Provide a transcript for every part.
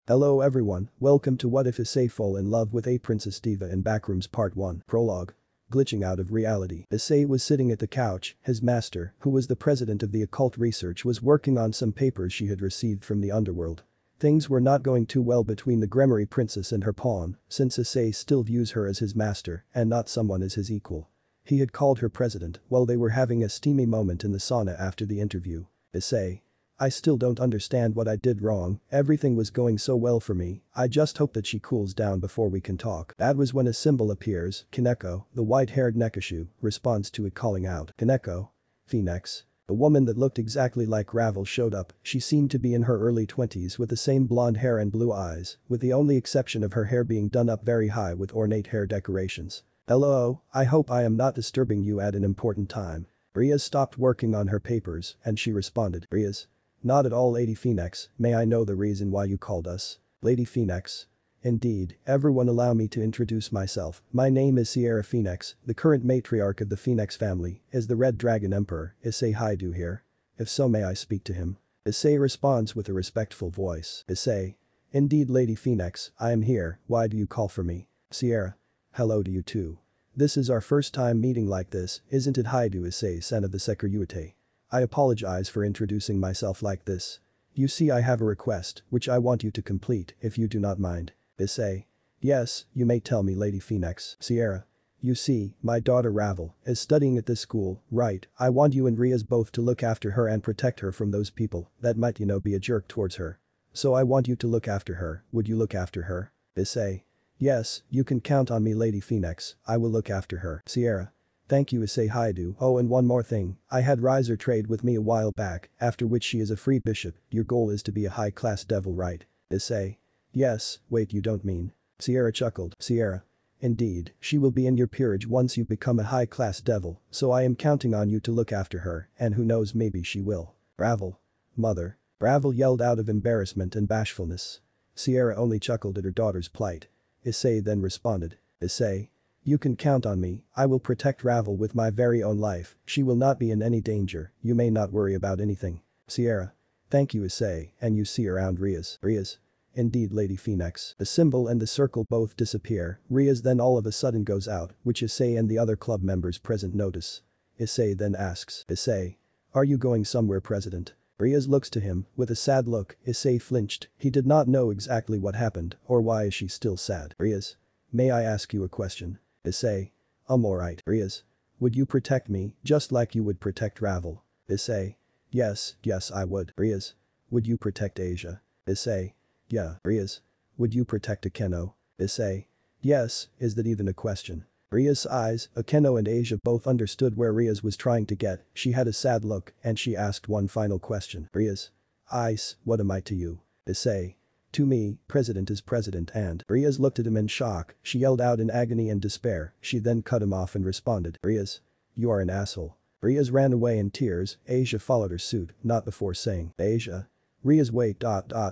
Hello everyone, welcome to What If Issei Fall in Love with a Princess Diva in Backrooms Part 1. Prologue. Glitching out of reality. Issei was sitting at the couch, his master, who was the president of the occult research, was working on some papers she had received from the underworld. Things were not going too well between the Gremory princess and her pawn, since Issei still views her as his master and not someone as his equal. He had called her president while they were having a steamy moment in the sauna after the interview. Issei. I still don't understand what I did wrong, everything was going so well for me, I just hope that she cools down before we can talk. That was when a symbol appears, Kaneko, the white-haired Nekashu, responds to it calling out, Kaneko. Phoenix. A woman that looked exactly like Ravel showed up, she seemed to be in her early 20s with the same blonde hair and blue eyes, with the only exception of her hair being done up very high with ornate hair decorations. Hello, I hope I am not disturbing you at an important time. Riaz stopped working on her papers, and she responded, Riaz. Not at all, Lady Phoenix, may I know the reason why you called us? Lady Phoenix. Indeed, everyone allow me to introduce myself, my name is Sierra Phoenix, the current matriarch of the Phoenix family, is the Red Dragon Emperor, Issei Haidu here? If so, may I speak to him? Issei responds with a respectful voice. Issei. Indeed, Lady Phoenix, I am here, why do you call for me? Sierra. Hello to you too. This is our first time meeting like this, isn't it? Haidu, Issei, son of the Sekiryuite. I apologize for introducing myself like this. You see, I have a request, which I want you to complete, if you do not mind. Issei. Yes, you may tell me, Lady Phoenix. Sierra. You see, my daughter Ravel is studying at this school, right? I want you and Riaz both to look after her and protect her from those people that might be a jerk towards her. So I want you to look after her, would you look after her? Issei. Yes, you can count on me, Lady Phoenix, I will look after her. Sierra. Thank you, Issei Haidu. Oh, and one more thing, I had Riser trade with me a while back, after which she is a free bishop, your goal is to be a high-class devil, right? Issei. Yes, wait, you don't mean. Sierra chuckled. Sierra. Indeed, she will be in your peerage once you become a high-class devil, so I am counting on you to look after her, and who knows, maybe she will. Ravel. Mother. Ravel yelled out of embarrassment and bashfulness. Sierra only chuckled at her daughter's plight. Issei then responded. Issei. You can count on me, I will protect Ravel with my very own life, she will not be in any danger, you may not worry about anything. Sierra. Thank you, Issei, and you see around Riaz. Riaz. Indeed, Lady Phoenix. The symbol and the circle both disappear, Riaz then all of a sudden goes out, which Issei and the other club members present notice. Issei then asks, Issei. Are you going somewhere, President? Riaz looks to him, with a sad look, Issei flinched, he did not know exactly what happened, or why is she still sad. Riaz. May I ask you a question? Issei. Alright, Riaz. Would you protect me, just like you would protect Ravel? Issei. Yes, I would. Riaz. Would you protect Asia? Issei. Yeah. Riaz. Would you protect Akeno? Issei. Yes, is that even a question? Riaz's eyes, Akeno and Asia both understood where Riaz was trying to get, she had a sad look, and she asked one final question. Riaz. Ice, what am I to you? Issei. To me, president is president and Riaz looked at him in shock, she yelled out in agony and despair, she then cut him off and responded, Riaz. You are an asshole. Riaz ran away in tears, Asia followed her suit, not before saying, Asia. Riaz wait. I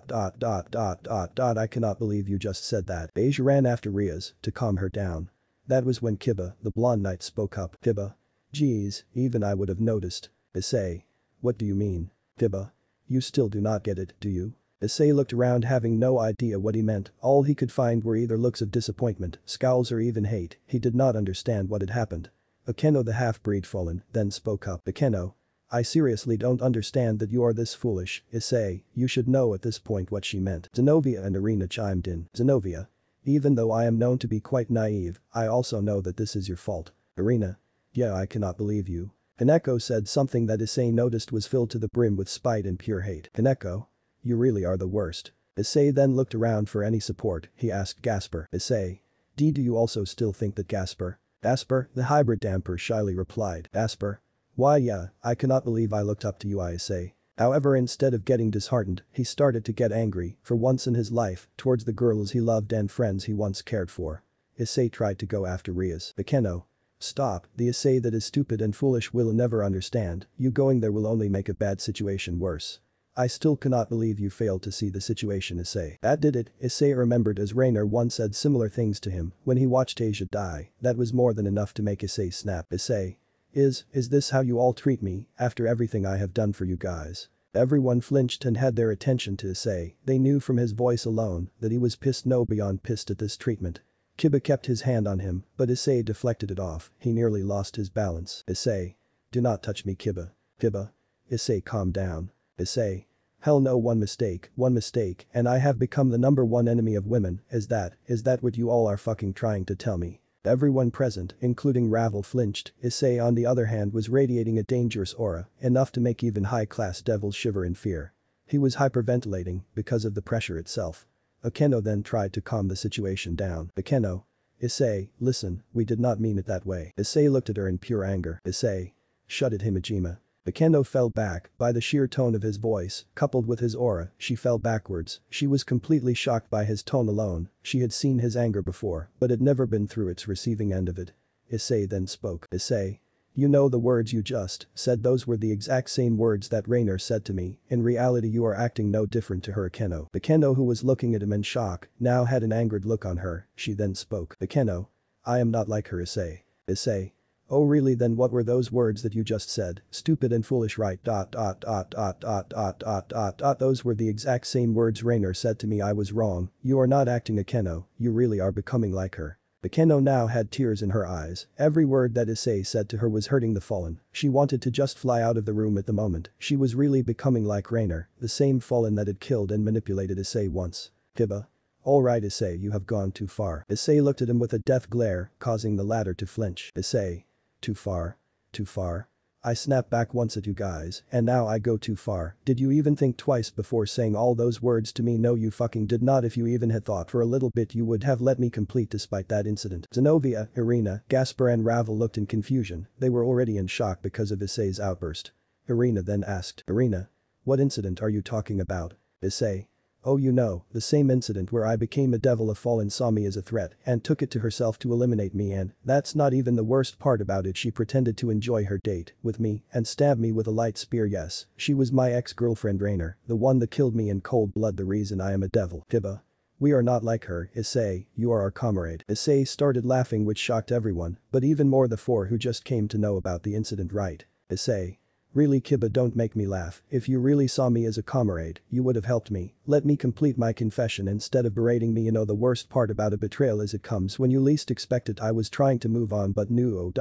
cannot believe you just said that. Asia ran after Riaz to calm her down. That was when Kiba, the blonde knight, spoke up. Kiba. Geez, even I would have noticed. Issei. What do you mean? Kiba. You still do not get it, do you? Issei looked around having no idea what he meant, all he could find were either looks of disappointment, scowls or even hate, he did not understand what had happened. Akeno the half-breed fallen, then spoke up. Akeno. I seriously don't understand that you are this foolish, Issei, you should know at this point what she meant. Zenovia and Arena chimed in. Zenovia. Even though I am known to be quite naive, I also know that this is your fault. Arena. Yeah, I cannot believe you. Kaneko said something that Issei noticed was filled to the brim with spite and pure hate. Kaneko. You really are the worst. Issei then looked around for any support, he asked Gasper. Issei. Do you also still think that Gasper? Gasper, the hybrid damper shyly replied. Gasper. Why yeah, I cannot believe I looked up to you, Issei. However, instead of getting disheartened, he started to get angry, for once in his life, towards the girls he loved and friends he once cared for. Issei tried to go after Riaz. Akeno. Stop, the Issei that is stupid and foolish will never understand, you going there will only make a bad situation worse. I still cannot believe you failed to see the situation, Issei. That did it, Issei remembered as Rainer once said similar things to him when he watched Asia die, that was more than enough to make Issei snap. Issei. Is this how you all treat me, after everything I have done for you guys? Everyone flinched and had their attention to Issei. They knew from his voice alone that he was pissed, no beyond pissed at this treatment. Kiba kept his hand on him, but Issei deflected it off. He nearly lost his balance. Issei. Do not touch me, Kiba. Kiba. Issei, calm down. Issei. Hell no, one mistake, and I have become the #1 enemy of women. Is that what you all are fucking trying to tell me? Everyone present, including Ravel, flinched. Issei on the other hand was radiating a dangerous aura, enough to make even high-class devils shiver in fear. He was hyperventilating because of the pressure itself. Akeno then tried to calm the situation down. Akeno. Issei, listen, we did not mean it that way. Issei looked at her in pure anger. Issei. Shut it, Himejima. Akeno fell back. By the sheer tone of his voice, coupled with his aura, she fell backwards. She was completely shocked by his tone alone. She had seen his anger before, but had never been through its receiving end of it. Issei then spoke. Issei. You know the words you just said, those were the exact same words that Rainer said to me. In reality you are acting no different to her. Akeno. Akeno, who was looking at him in shock, now had an angered look on her. She then spoke. Akeno. I am not like her. Issei. Issei. Oh really, then what were those words that you just said? Stupid and foolish, right? Those were the exact same words Rainer said to me. I was wrong. You are not acting, Akeno. You really are becoming like her. Akeno now had tears in her eyes. Every word that Issei said to her was hurting the fallen. She wanted to just fly out of the room at the moment. She was really becoming like Rainer, the same fallen that had killed and manipulated Issei once. Kiba. Alright Issei, you have gone too far. Issei looked at him with a death glare, causing the latter to flinch. Issei. Too far. Too far. I snapped back once at you guys, and now I go too far. Did you even think twice before saying all those words to me? No, you fucking did not. If you even had thought for a little bit, you would have let me complete despite that incident. Zenovia, Irina, Gaspar and Ravel looked in confusion. They were already in shock because of Issei's outburst. Irina then asked. Irina. What incident are you talking about? Issei. Oh, you know, the same incident where I became a devil. A fallen saw me as a threat and took it to herself to eliminate me, and that's not even the worst part about it. She pretended to enjoy her date with me and stabbed me with a light spear. Yes, she was my ex-girlfriend Rainer, the one that killed me in cold blood, the reason I am a devil. Kiba. We are not like her, Issei, you are our comrade. Issei started laughing, which shocked everyone, but even more the four who just came to know about the incident. Right. Issei. Really, Kiba, don't make me laugh. If you really saw me as a comrade, you would have helped me. Let me complete my confession instead of berating me. You know the worst part about a betrayal is it comes when you least expect it. I was trying to move on but knew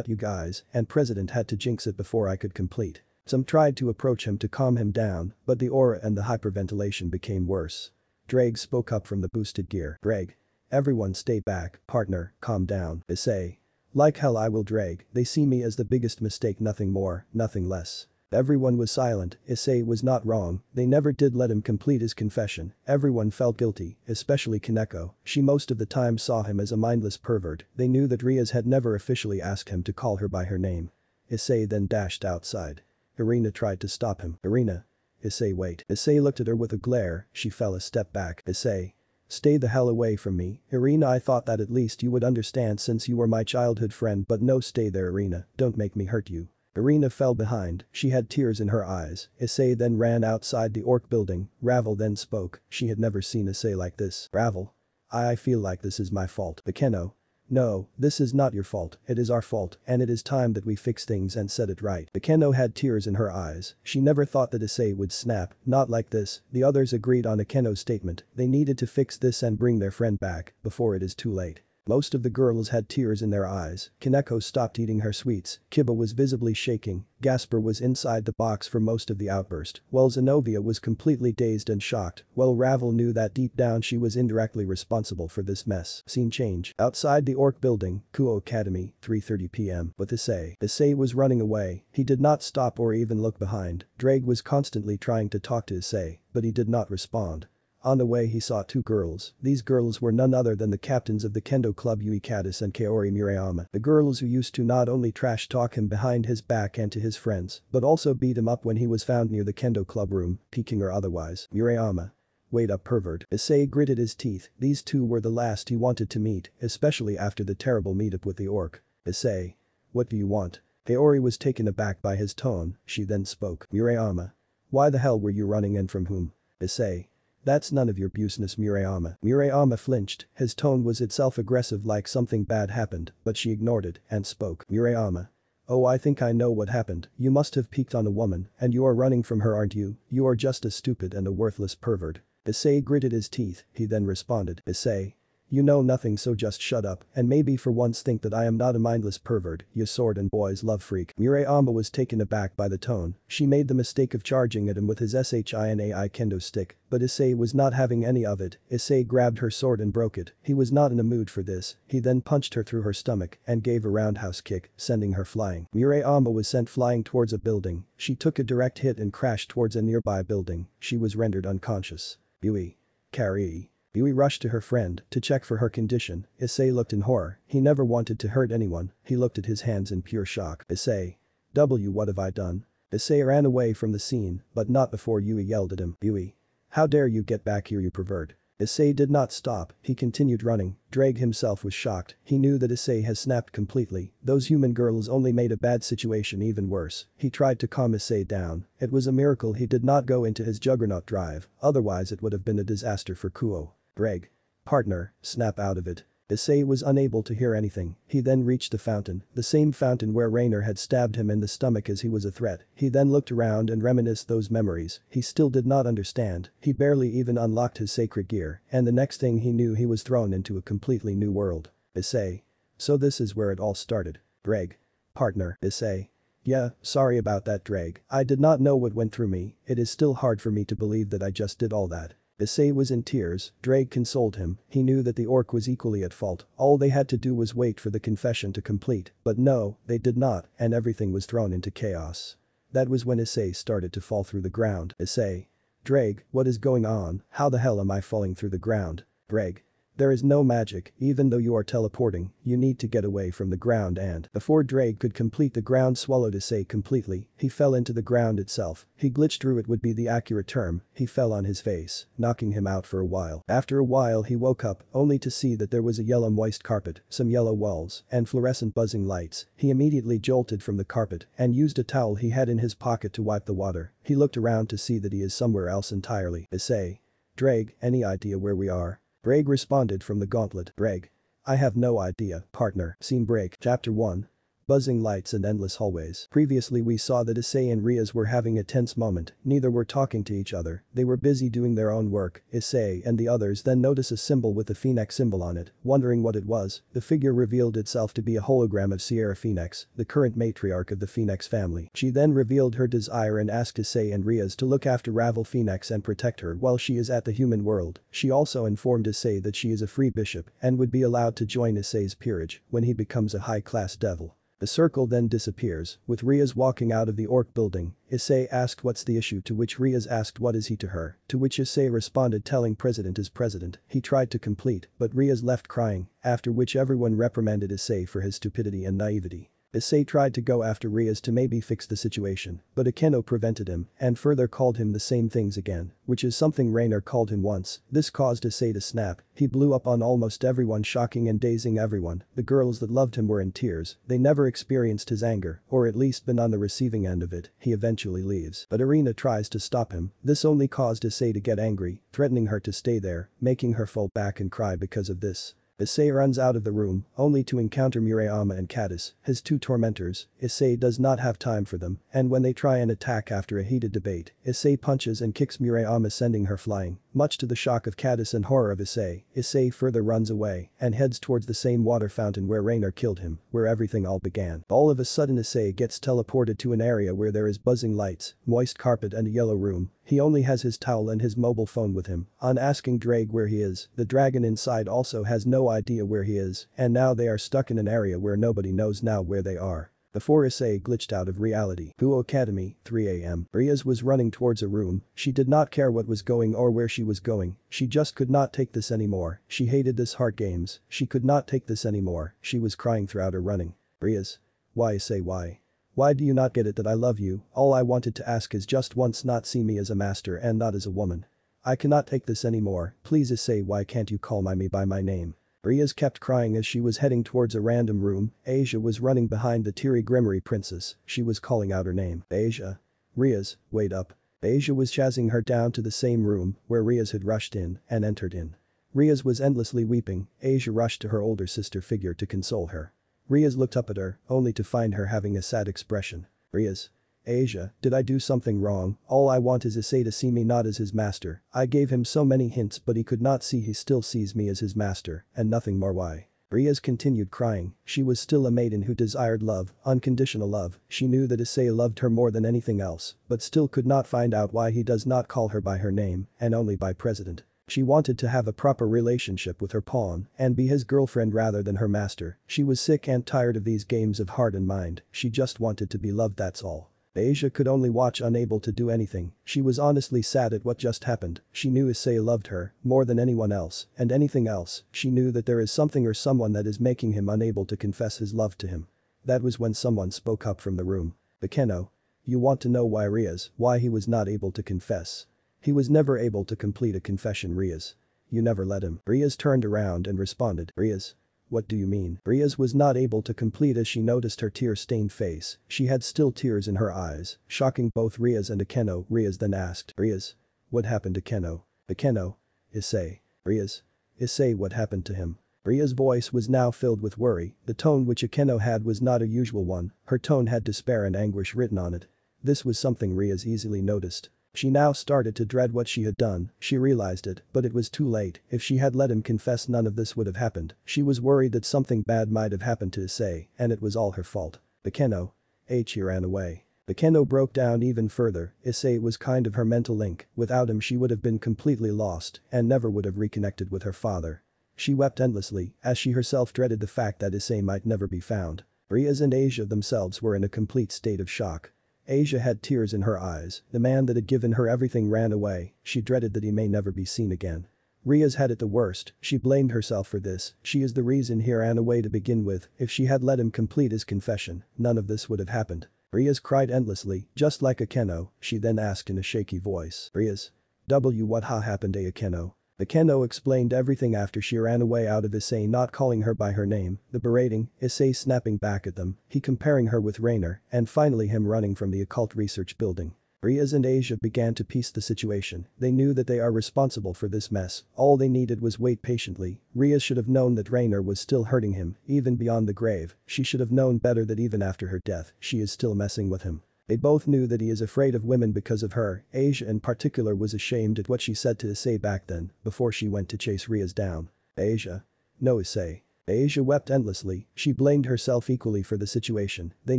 you guys and President had to jinx it before I could complete. Some tried to approach him to calm him down, but the aura and the hyperventilation became worse. Drake spoke up from the boosted gear. Drake. Everyone stay back, partner, calm down. Issei. Like hell I will. Drake. They see me as the biggest mistake, nothing more, nothing less. Everyone was silent. Issei was not wrong, they never did let him complete his confession. Everyone felt guilty, especially Kaneko. She most of the time saw him as a mindless pervert. They knew that Riaz had never officially asked him to call her by her name. Issei then dashed outside. Irina tried to stop him. Irina. Issei, wait. Issei looked at her with a glare. She fell a step back. Issei. Stay the hell away from me. Irina, I thought that at least you would understand since you were my childhood friend, but no, stay there Irina, don't make me hurt you. Irina fell behind, she had tears in her eyes. Issei then ran outside the orc building. Ravel then spoke, she had never seen Issei like this. Ravel. I feel like this is my fault. Akeno. No, this is not your fault, it is our fault, and it is time that we fix things and set it right. Akeno had tears in her eyes. She never thought that Issei would snap, not like this. The others agreed on Akeno's statement. They needed to fix this and bring their friend back before it is too late. Most of the girls had tears in their eyes. Kaneko stopped eating her sweets. Kiba was visibly shaking. Gaspar was inside the box for most of the outburst, while Zenovia was completely dazed and shocked, while Ravel knew that deep down she was indirectly responsible for this mess. Scene change. Outside the orc building, Kuo Academy, 3:30 p.m. With Issei. Issei was running away. He did not stop or even look behind. Drake was constantly trying to talk to Issei, but he did not respond. On the way he saw two girls. These girls were none other than the captains of the kendo club Yui Katis and Kaori Murayama. The girls who used to not only trash talk him behind his back and to his friends, but also beat him up when he was found near the kendo club room, peeking or otherwise. Murayama. Wait up, pervert. Issei gritted his teeth. These two were the last he wanted to meet, especially after the terrible meetup with the orc. Issei. What do you want? Kaori was taken aback by his tone. She then spoke. Murayama. Why the hell were you running and from whom? Issei. That's none of your business, Murayama. Murayama flinched, his tone was itself aggressive like something bad happened, but she ignored it and spoke. Murayama. Oh, I think I know what happened. You must have peeked on a woman and you are running from her, aren't you? You are just a stupid and a worthless pervert. Issei gritted his teeth, he then responded, Issei. You know nothing, so just shut up and maybe for once think that I am not a mindless pervert, you sword and boys love freak. Murayama was taken aback by the tone. She made the mistake of charging at him with his Shinai kendo stick, but Issei was not having any of it. Issei grabbed her sword and broke it. He was not in a mood for this. He then punched her through her stomach and gave a roundhouse kick, sending her flying. Murayama was sent flying towards a building. She took a direct hit and crashed towards a nearby building. She was rendered unconscious. Yui. Carrie. Yui rushed to her friend to check for her condition. Issei looked in horror. He never wanted to hurt anyone. He looked at his hands in pure shock. Issei. What have I done? Issei ran away from the scene, but not before Yui yelled at him. Yui. How dare you get back here, you pervert. Issei did not stop. He continued running. Drake himself was shocked. He knew that Issei has snapped completely. Those human girls only made a bad situation even worse. He tried to calm Issei down. It was a miracle he did not go into his juggernaut drive, otherwise it would have been a disaster for Kuo. Greg. Partner, snap out of it. Issei was unable to hear anything. He then reached the fountain, the same fountain where Rainer had stabbed him in the stomach as he was a threat. He then looked around and reminisced those memories. He still did not understand. He barely even unlocked his sacred gear, and the next thing he knew he was thrown into a completely new world. Issei. So this is where it all started. Greg. Partner, Issei. Yeah, sorry about that, Drake. I did not know what went through me. It is still hard for me to believe that I just did all that. Issei was in tears. Drake consoled him. He knew that the orc was equally at fault. All they had to do was wait for the confession to complete. But no, they did not, and everything was thrown into chaos. That was when Issei started to fall through the ground. Issei. Drake, what is going on? How the hell am I falling through the ground? Drake. There is no magic, even though you are teleporting, you need to get away from the ground and before Drake could complete the ground swallowed Issei completely, he fell into the ground itself. He glitched through it would be the accurate term, he fell on his face, knocking him out for a while. After a while he woke up, only to see that there was a yellow moist carpet, some yellow walls, and fluorescent buzzing lights. He immediately jolted from the carpet and used a towel he had in his pocket to wipe the water. He looked around to see that he is somewhere else entirely. Issei. Drake, any idea where we are? Greg responded from the gauntlet. Greg. I have no idea, partner. Scene break. Chapter 1. Buzzing lights and endless hallways. Previously we saw that Issei and Rias were having a tense moment, neither were talking to each other, they were busy doing their own work. Issei and the others then notice a symbol with the phoenix symbol on it, wondering what it was. The figure revealed itself to be a hologram of Sierra Phoenix, the current matriarch of the Phoenix family. She then revealed her desire and asked Issei and Rias to look after Ravel Phoenix and protect her while she is at the human world. She also informed Issei that she is a free bishop and would be allowed to join Issei's peerage when he becomes a high-class devil. The circle then disappears, with Rias walking out of the orc building. Issei asked what's the issue, to which Rias asked what is he to her, to which Issei responded telling president is president. He tried to complete, but Rias left crying, after which everyone reprimanded Issei for his stupidity and naivety. Issei tried to go after Rias to maybe fix the situation, but Akeno prevented him and further called him the same things again, which is something Rainer called him once. This caused Issei to snap. He blew up on almost everyone, shocking and dazing everyone. The girls that loved him were in tears. They never experienced his anger, or at least been on the receiving end of it. He eventually leaves, but Arena tries to stop him. This only caused Issei to get angry, threatening her to stay there, making her fall back and cry because of this. Issei runs out of the room, only to encounter Murayama and Caddis, his two tormentors. Issei does not have time for them, and when they try an attack after a heated debate, Issei punches and kicks Murayama, sending her flying. Much to the shock of Caddis and horror of Issei, Issei further runs away and heads towards the same water fountain where Rainer killed him, where everything all began. All of a sudden Issei gets teleported to an area where there is buzzing lights, moist carpet and a yellow room. He only has his towel and his mobile phone with him. On asking Drake where he is, the dragon inside also has no idea where he is, and now they are stuck in an area where nobody knows now where they are. Before Issei glitched out of reality. Kuo Academy, 3 a.m. Rias was running towards a room. She did not care what was going or where she was going. She just could not take this anymore. She hated this heart games. She could not take this anymore. She was crying throughout her running. Rias. Why, Issei, why? Why do you not get it that I love you? All I wanted to ask is just once not see me as a master and not as a woman. I cannot take this anymore. Please Issei, why can't you call me by my name? Rias kept crying as she was heading towards a random room. Asia was running behind the teary Grimory princess. She was calling out her name. Asia. Rias, wait up. Asia was chasing her down to the same room where Rias had rushed in and entered in. Rias was endlessly weeping. Asia rushed to her older sister figure to console her. Riaz looked up at her, only to find her having a sad expression. Riaz. Asia, did I do something wrong? All I want is Issei to see me not as his master. I gave him so many hints but he could not see he still sees me as his master, and nothing more. Why? Riaz continued crying. She was still a maiden who desired love, unconditional love. She knew that Issei loved her more than anything else, but still could not find out why he does not call her by her name, and only by President. She wanted to have a proper relationship with her pawn and be his girlfriend rather than her master. She was sick and tired of these games of heart and mind. She just wanted to be loved, that's all. Asia could only watch, unable to do anything. She was honestly sad at what just happened. She knew Issei loved her more than anyone else and anything else. She knew that there is something or someone that is making him unable to confess his love to him. That was when someone spoke up from the room. Bakeno. You want to know why Riaz, why he was not able to confess? He was never able to complete a confession. Riaz. You never let him. Riaz turned around and responded. Riaz. What do you mean? Riaz was not able to complete as she noticed her tear-stained face. She had still tears in her eyes, shocking both Riaz and Akeno. Riaz then asked. Riaz. What happened to Akeno? Akeno. Issei. Riaz. Issei, what happened to him? Riaz's voice was now filled with worry. The tone which Akeno had was not a usual one. Her tone had despair and anguish written on it. This was something Riaz easily noticed. She now started to dread what she had done. She realized it, but it was too late. If she had let him confess, none of this would have happened. She was worried that something bad might have happened to Issei, and it was all her fault. Bakeno. He ran away. Bakeno broke down even further. Issei was kind of her mental link. Without him she would have been completely lost and never would have reconnected with her father. She wept endlessly as she herself dreaded the fact that Issei might never be found. Riaz and Asia themselves were in a complete state of shock. Asia had tears in her eyes. The man that had given her everything ran away. She dreaded that he may never be seen again. Riaz had it the worst. She blamed herself for this. She is the reason he ran away to begin with. If she had let him complete his confession, none of this would have happened. Riaz cried endlessly, just like Akeno. She then asked in a shaky voice. Riaz. What happened to Akeno? Akeno explained everything after she ran away out of Issei not calling her by her name, the berating, Issei snapping back at them, he comparing her with Rainer, and finally him running from the occult research building. Riaz and Asia began to piece the situation. They knew that they are responsible for this mess. All they needed was wait patiently. Riaz should have known that Rainer was still hurting him, even beyond the grave. She should have known better that even after her death, she is still messing with him. They both knew that he is afraid of women because of her. Asia in particular was ashamed at what she said to Issei back then, before she went to chase Riaz down. Asia. No, Issei. Asia wept endlessly. She blamed herself equally for the situation. They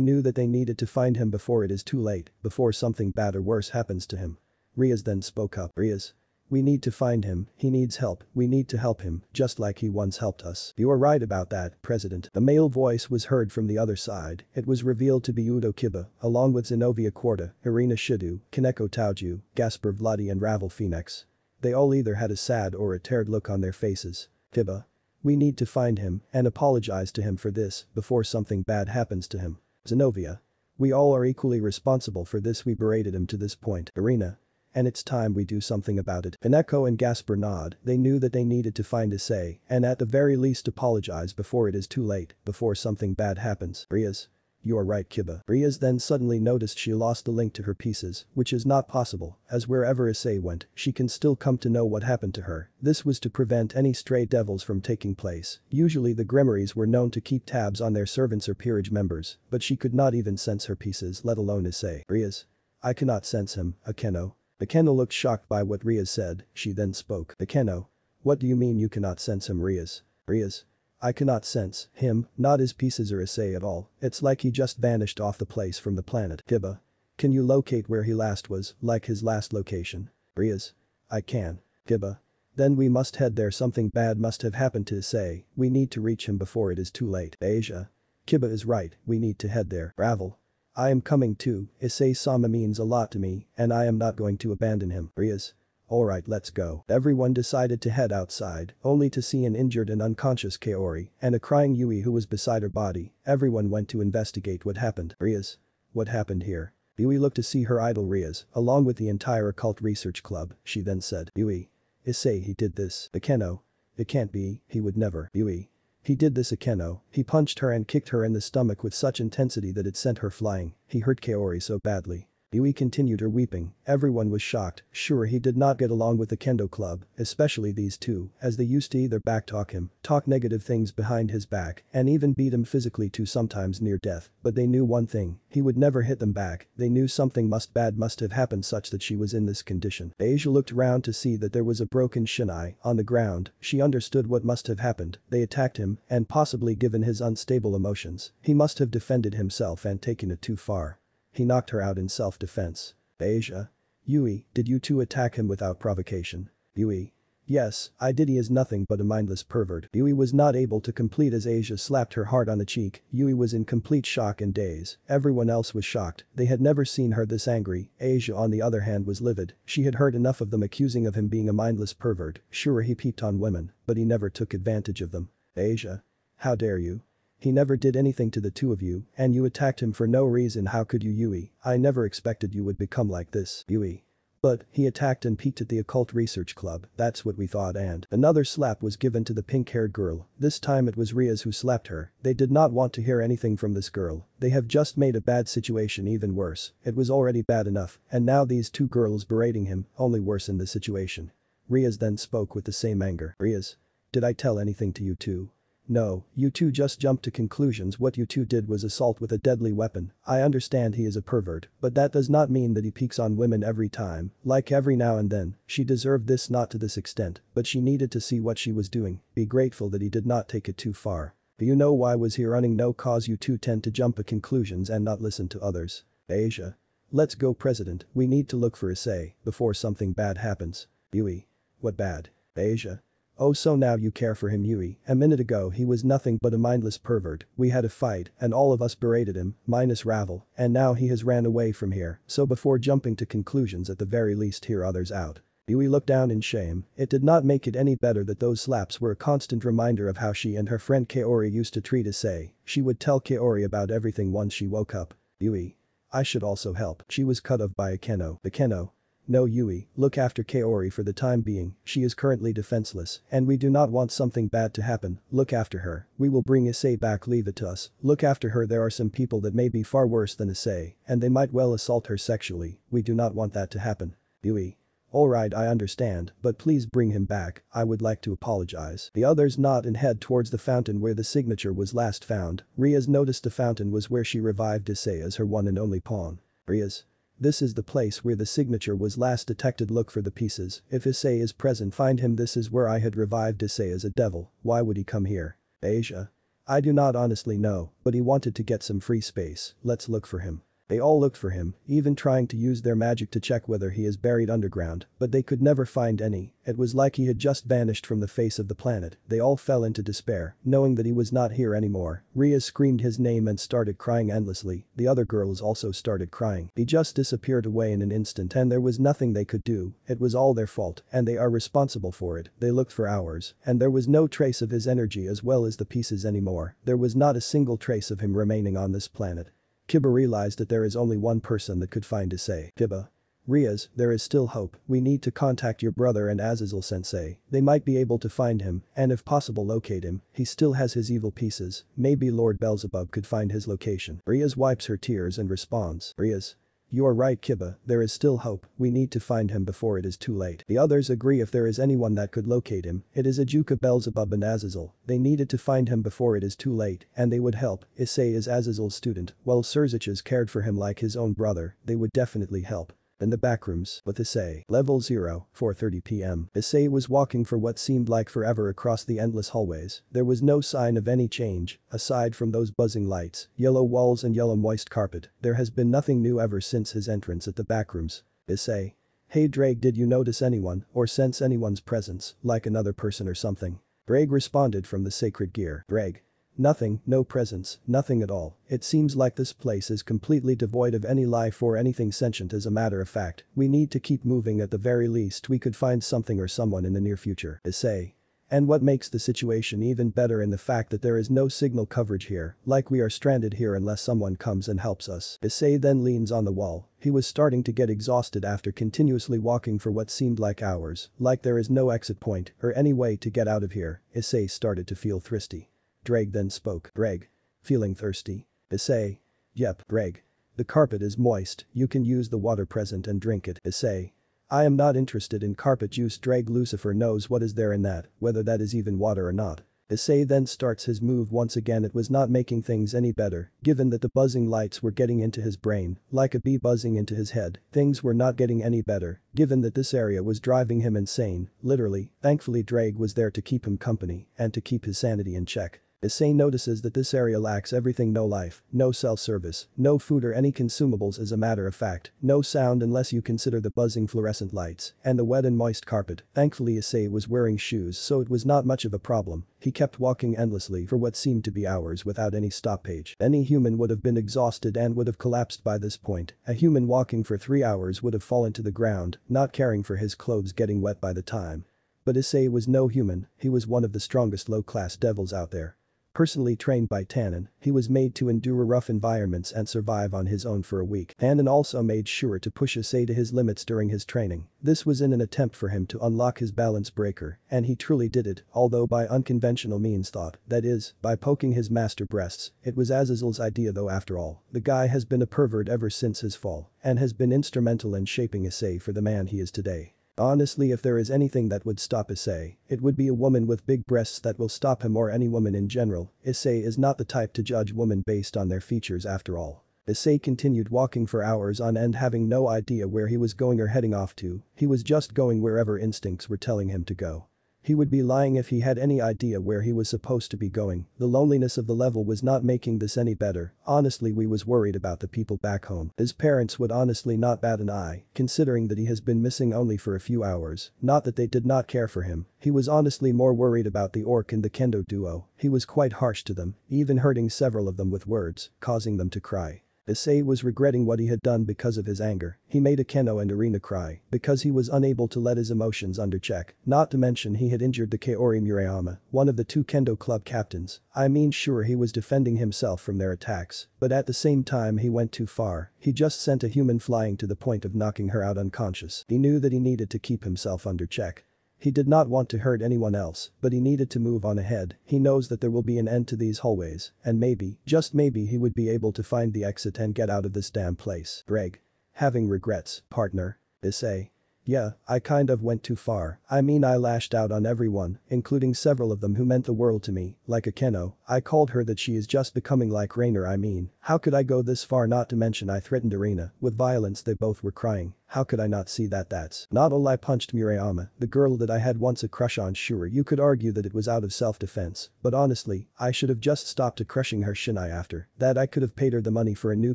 knew that they needed to find him before it is too late, before something bad or worse happens to him. Riaz then spoke up. Riaz. We need to find him, he needs help, we need to help him, just like he once helped us. You are right about that, President. The male voice was heard from the other side. It was revealed to be Udo Kiba, along with Zenobia Quarta, Irina Shidu, Kaneko Tauju, Gaspar Vladi and Ravel Phoenix. They all either had a sad or a tired look on their faces. Kiba. We need to find him and apologize to him for this before something bad happens to him. Zenobia. We all are equally responsible for this, we berated him to this point. Irina. And it's time we do something about it. Kaneko and Gaspar nod. They knew that they needed to find Issei and at the very least apologize before it is too late, before something bad happens. Riaz. You are right, Kiba. Riaz then suddenly noticed she lost the link to her pieces, which is not possible, as wherever Issei went, she can still come to know what happened to her. This was to prevent any stray devils from taking place. Usually the Grimoires were known to keep tabs on their servants or peerage members, but she could not even sense her pieces, let alone Issei. Riaz. I cannot sense him, Akeno. Akeno looked shocked by what Riaz said. She then spoke. Akeno. What do you mean you cannot sense him, Riaz? Riaz. I cannot sense him, not his pieces or Issei at all. It's like he just vanished off the place from the planet. Kiba. Can you locate where he last was, like his last location? Riaz. I can. Kiba. Then we must head there, something bad must have happened to Issei. We need to reach him before it is too late. Asia. Kiba is right, we need to head there. Ravel. I am coming too. Issei-sama means a lot to me, and I am not going to abandon him. Riaz. Alright, let's go. Everyone decided to head outside, only to see an injured and unconscious Kaori and a crying Yui who was beside her body. Everyone went to investigate what happened. Riaz. What happened here? Yui looked to see her idol Riaz, along with the entire occult research club. She then said. Yui. Issei, he did this. Akeno. It can't be, he would never. Yui. He did this, Akeno. He punched her and kicked her in the stomach with such intensity that it sent her flying. He hurt Kaori so badly. Yui continued her weeping. Everyone was shocked, sure he did not get along with the kendo club, especially these two, as they used to either backtalk him, talk negative things behind his back, and even beat him physically to sometimes near death, but they knew one thing, he would never hit them back, they knew something bad must have happened such that she was in this condition. Asia looked around to see that there was a broken shinai on the ground, she understood what must have happened, they attacked him, and possibly given his unstable emotions, he must have defended himself and taken it too far. He knocked her out in self-defense. Asia. Yui, did you two attack him without provocation? Yui. Yes, I did. He is nothing but a mindless pervert. Yui was not able to complete as Asia slapped her hard on the cheek. Yui was in complete shock and daze. Everyone else was shocked. They had never seen her this angry. Asia on the other hand was livid. She had heard enough of them accusing of him being a mindless pervert. Sure he peeped on women, but he never took advantage of them. Asia. How dare you? He never did anything to the two of you, and you attacked him for no reason. How could you, Yui? I never expected you would become like this. Yui. But, he attacked and peeked at the occult research club, that's what we thought. And another slap was given to the pink-haired girl, this time it was Riaz who slapped her. They did not want to hear anything from this girl, they have just made a bad situation even worse, it was already bad enough, and now these two girls berating him, only worsen the situation. Riaz then spoke with the same anger. Riaz. Did I tell anything to you two? No, you two just jumped to conclusions. What you two did was assault with a deadly weapon. I understand he is a pervert, but that does not mean that he peeks on women every time, like every now and then. She deserved this, not to this extent, but she needed to see what she was doing. Be grateful that he did not take it too far. Do you know why was he running no cause? You two tend to jump at conclusions and not listen to others. Asia. Let's go, President, we need to look for Issei before something bad happens. Yui. What bad? Asia. Oh, so now you care for him, Yui. A minute ago he was nothing but a mindless pervert, we had a fight and all of us berated him, minus Ravel, and now he has ran away from here, so before jumping to conclusions at the very least hear others out. Yui looked down in shame, it did not make it any better that those slaps were a constant reminder of how she and her friend Kaori used to treat Issei, she would tell Kaori about everything once she woke up. Yui. I should also help. She was cut off by a Keno. The Keno. No, Yui, look after Kaori for the time being, she is currently defenseless, and we do not want something bad to happen, look after her, we will bring Issei back, leave it to us, look after her. There are some people that may be far worse than Issei, and they might well assault her sexually, we do not want that to happen. Yui. Alright, I understand, but please bring him back, I would like to apologize. The others nod and head towards the fountain where the signature was last found. Riaz noticed the fountain was where she revived Issei as her one and only pawn. Riaz. This is the place where the signature was last detected, look for the pieces, if Issei is present find him. This is where I had revived Issei as a devil, why would he come here? Asia. I do not honestly know, but he wanted to get some free space, let's look for him. They all looked for him, even trying to use their magic to check whether he is buried underground, but they could never find any, it was like he had just vanished from the face of the planet. They all fell into despair, knowing that he was not here anymore. Riaz screamed his name and started crying endlessly, the other girls also started crying. He just disappeared away in an instant and there was nothing they could do, it was all their fault and they are responsible for it. They looked for hours, and there was no trace of his energy as well as the pieces anymore, there was not a single trace of him remaining on this planet. Kiba realized that there is only one person that could find Issei. Kiba. Riaz, there is still hope, we need to contact your brother and Azazel sensei, they might be able to find him, and if possible locate him, he still has his evil pieces, maybe Lord Beelzebub could find his location. Riaz wipes her tears and responds. Riaz. You are right, Kiba, there is still hope, we need to find him before it is too late. The others agree if there is anyone that could locate him, it is Ajuka, Beelzebub and Azazel, they needed to find him before it is too late, and they would help. Issei is Azazel's student, while Surziches cared for him like his own brother, they would definitely help. In the backrooms, with Issei. Level 0, 4:30 p.m. Issei was walking for what seemed like forever across the endless hallways. There was no sign of any change, aside from those buzzing lights, yellow walls and yellow moist carpet. There has been nothing new ever since his entrance at the backrooms. Issei. Hey Drake, did you notice anyone, or sense anyone's presence, like another person or something? Drake responded from the sacred gear. Drake. Nothing, no presence, nothing at all. It seems like this place is completely devoid of any life or anything sentient. As a matter of fact, we need to keep moving. At the very least we could find something or someone in the near future. Issei. And what makes the situation even better in the fact that there is no signal coverage here, like we are stranded here unless someone comes and helps us. Issei then leans on the wall, he was starting to get exhausted after continuously walking for what seemed like hours, like there is no exit point or any way to get out of here. Issei started to feel thirsty. Drake then spoke. Drake. Feeling thirsty? Issei. Yep, Drake. The carpet is moist, you can use the water present and drink it. Issei. I am not interested in carpet juice. Drag Lucifer knows what is there in that, whether that is even water or not. Issei then starts his move once again. It was not making things any better, given that the buzzing lights were getting into his brain, like a bee buzzing into his head. Things were not getting any better, given that this area was driving him insane, literally. Thankfully Drag was there to keep him company and to keep his sanity in check. Issei notices that this area lacks everything: no life, no self-service, no food or any consumables. As a matter of fact, no sound unless you consider the buzzing fluorescent lights and the wet and moist carpet. Thankfully Issei was wearing shoes, so it was not much of a problem. He kept walking endlessly for what seemed to be hours without any stoppage. Any human would have been exhausted and would have collapsed by this point. A human walking for 3 hours would have fallen to the ground, not caring for his clothes getting wet by the time. But Issei was no human, he was one of the strongest low-class devils out there. Personally trained by Tannen, he was made to endure rough environments and survive on his own for a week. Tannen also made sure to push Issei to his limits during his training. This was in an attempt for him to unlock his balance breaker, and he truly did it, although by unconventional means. That is, by poking his master breasts. It was Azazel's idea though after all. The guy has been a pervert ever since his fall, and has been instrumental in shaping Issei for the man he is today. Honestly, if there is anything that would stop Issei, it would be a woman with big breasts that will stop him, or any woman in general. Issei is not the type to judge women based on their features after all. Issei continued walking for hours on end, having no idea where he was going or heading off to. He was just going wherever instincts were telling him to go. He would be lying if he had any idea where he was supposed to be going. The loneliness of the level was not making this any better. Honestly, we was worried about the people back home. His parents would honestly not bat an eye, considering that he has been missing only for a few hours. Not that they did not care for him. He was honestly more worried about the orc and the kendo duo. He was quite harsh to them, even hurting several of them with words, causing them to cry. Issei was regretting what he had done because of his anger. He made Akeno and Arena cry because he was unable to let his emotions under check. Not to mention he had injured the Kaori Murayama, one of the 2 kendo club captains. I mean, sure, he was defending himself from their attacks, but at the same time he went too far. He just sent a human flying to the point of knocking her out unconscious. He knew that he needed to keep himself under check. He did not want to hurt anyone else, but he needed to move on ahead. He knows that there will be an end to these hallways, and maybe, just maybe, he would be able to find the exit and get out of this damn place. Greg. Having regrets, partner. Issei. Yeah, I kind of went too far. I mean, I lashed out on everyone, including several of them who meant the world to me, like Akeno. I called her that she is just becoming like Rainer. I mean, how could I go this far? Not to mention I threatened Arena with violence. They both were crying. How could I not see that? That's not all. I punched Murayama, the girl that I had once a crush on. Sure, you could argue that it was out of self-defense, but honestly, I should have just stopped crushing her shinai after that. I could have paid her the money for a new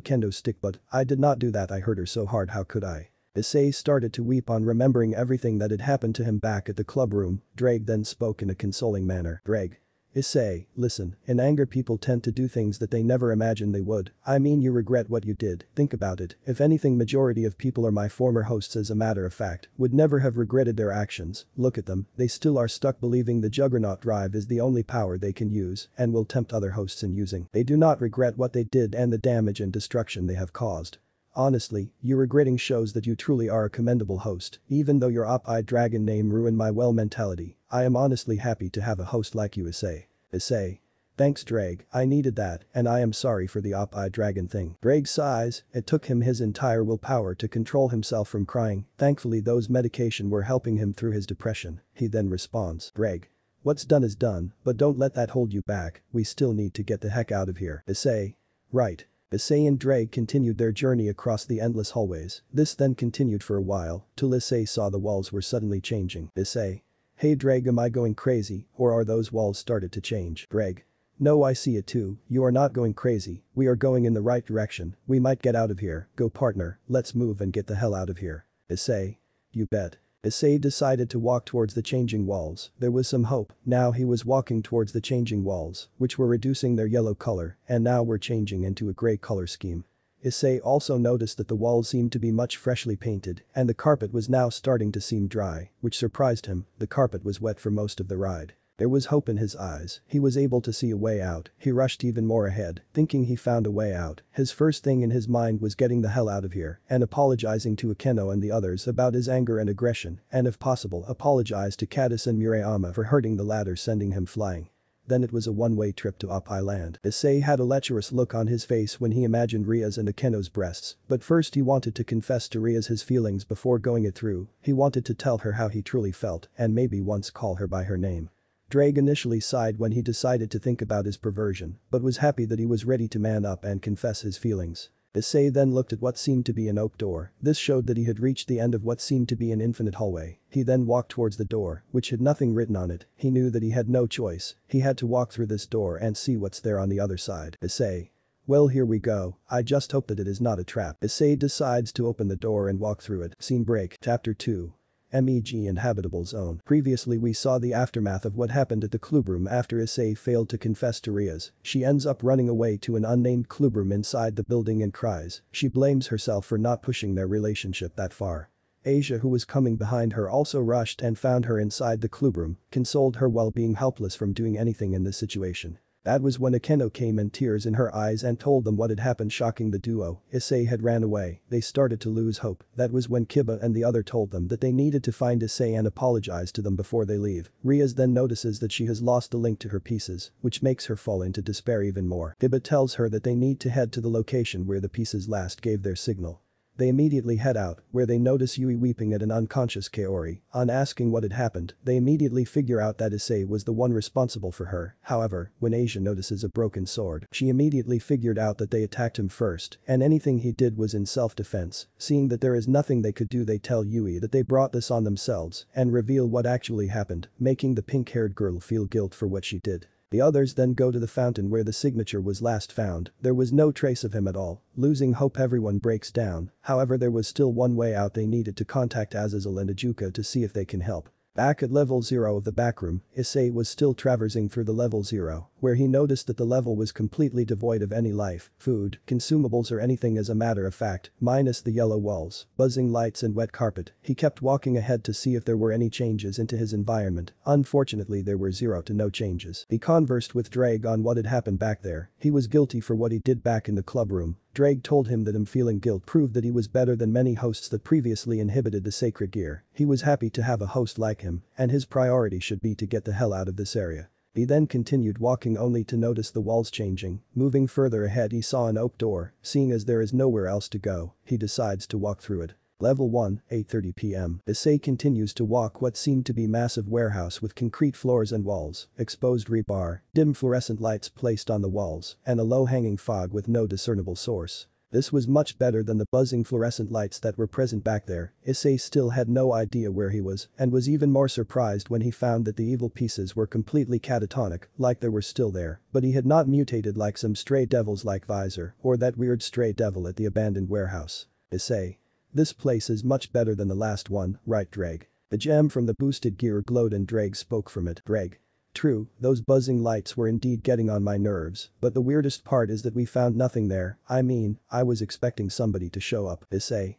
kendo stick, but I did not do that. I hurt her so hard. How could I? Issei started to weep on remembering everything that had happened to him back at the club room. Drake then spoke in a consoling manner. Drake. Issei, listen, in anger people tend to do things that they never imagined they would. I mean, you regret what you did. Think about it. If anything, majority of people are my former hosts, as a matter of fact, would never have regretted their actions. Look at them, they still are stuck believing the Juggernaut drive is the only power they can use and will tempt other hosts in using. They do not regret what they did and the damage and destruction they have caused. Honestly, you regretting shows that you truly are a commendable host. Even though your op-eyed dragon name ruined my well mentality, I am honestly happy to have a host like you. Issei. Issei. Thanks Drag, I needed that, and I am sorry for the op-eyed dragon thing. Drag sighs, it took him his entire willpower to control himself from crying. Thankfully those medication were helping him through his depression. He then responds. Drag. What's done is done, but don't let that hold you back, we still need to get the heck out of here. Issei. Right. Issei and Drake continued their journey across the endless hallways. This then continued for a while, till Issei saw the walls were suddenly changing. Issei. Hey Drake, am I going crazy, or are those walls started to change? Drake. No, I see it too, you are not going crazy, we are going in the right direction, we might get out of here. Go partner, let's move and get the hell out of here. Issei. You bet. Issei decided to walk towards the changing walls. There was some hope. Now he was walking towards the changing walls, which were reducing their yellow color and now were changing into a gray color scheme. Issei also noticed that the walls seemed to be much freshly painted and the carpet was now starting to seem dry, which surprised him. The carpet was wet for most of the ride. There was hope in his eyes. He was able to see a way out. He rushed even more ahead, thinking he found a way out. His first thing in his mind was getting the hell out of here and apologizing to Akeno and the others about his anger and aggression, and if possible apologize to Katis and Murayama for hurting the latter, sending him flying. then it was a one-way trip to Up Island. Issei had a lecherous look on his face when he imagined Ria's and Akeno's breasts, but first he wanted to confess to Ria's his feelings before going it through. He wanted to tell her how he truly felt and maybe once call her by her name. Drake initially sighed when he decided to think about his perversion, but was happy that he was ready to man up and confess his feelings. Issei then looked at what seemed to be an oak door. This showed that he had reached the end of what seemed to be an infinite hallway. He then walked towards the door, which had nothing written on it. He knew that he had no choice. He had to walk through this door and see what's there on the other side. Issei. Well, here we go. I just hope that it is not a trap. Issei decides to open the door and walk through it. Scene break. Chapter 2. MEG and Habitable Zone. Previously we saw the aftermath of what happened at the clubroom after Issei failed to confess to Ria's. She ends up running away to an unnamed clubroom inside the building and cries. She blames herself for not pushing their relationship that far. Asia, who was coming behind her, also rushed and found her inside the clubroom, consoled her while being helpless from doing anything in this situation. That was when Akeno came in, tears in her eyes, and told them what had happened, shocking the duo. Issei had ran away. They started to lose hope. That was when Kiba and the other told them that they needed to find Issei and apologize to them before they leave. Rias then notices that she has lost the link to her pieces, which makes her fall into despair even more. Kiba tells her that they need to head to the location where the pieces last gave their signal. They immediately head out, where they notice Yui weeping at an unconscious Kaori. On asking what had happened, they immediately figure out that Issei was the one responsible for her. However, when Asia notices a broken sword, she immediately figured out that they attacked him first, and anything he did was in self-defense. Seeing that there is nothing they could do, they tell Yui that they brought this on themselves and reveal what actually happened, making the pink-haired girl feel guilt for what she did. The others then go to the fountain where the signature was last found. There was no trace of him at all. Losing hope, everyone breaks down. However, there was still one way out. They needed to contact Azazel and Ajuka to see if they can help. Back at level 0 of the backroom, Issei was still traversing through the level 0, where he noticed that the level was completely devoid of any life, food, consumables or anything. As a matter of fact, minus the yellow walls, buzzing lights and wet carpet. He kept walking ahead to see if there were any changes into his environment. Unfortunately, there were 0 to no changes. He conversed with Drake on what had happened back there. He was guilty for what he did back in the club room. Drake told him that him feeling guilt proved that he was better than many hosts that previously inhibited the sacred gear. He was happy to have a host like him, and his priority should be to get the hell out of this area. He then continued walking only to notice the walls changing. Moving further ahead, he saw an oak door. Seeing as there is nowhere else to go, he decides to walk through it. Level 1, 8:30 p.m. Issei continues to walk what seemed to be massive warehouse with concrete floors and walls, exposed rebar, dim fluorescent lights placed on the walls, and a low-hanging fog with no discernible source. This was much better than the buzzing fluorescent lights that were present back there. Issei still had no idea where he was and was even more surprised when he found that the evil pieces were completely catatonic, like they were still there, but he had not mutated like some stray devils like Visor or that weird stray devil at the abandoned warehouse. Issei. This place is much better than the last one, right Drake? The gem from the boosted gear glowed and Drake spoke from it. Drake. True, those buzzing lights were indeed getting on my nerves, but the weirdest part is that we found nothing there. I mean, I was expecting somebody to show up. Issei.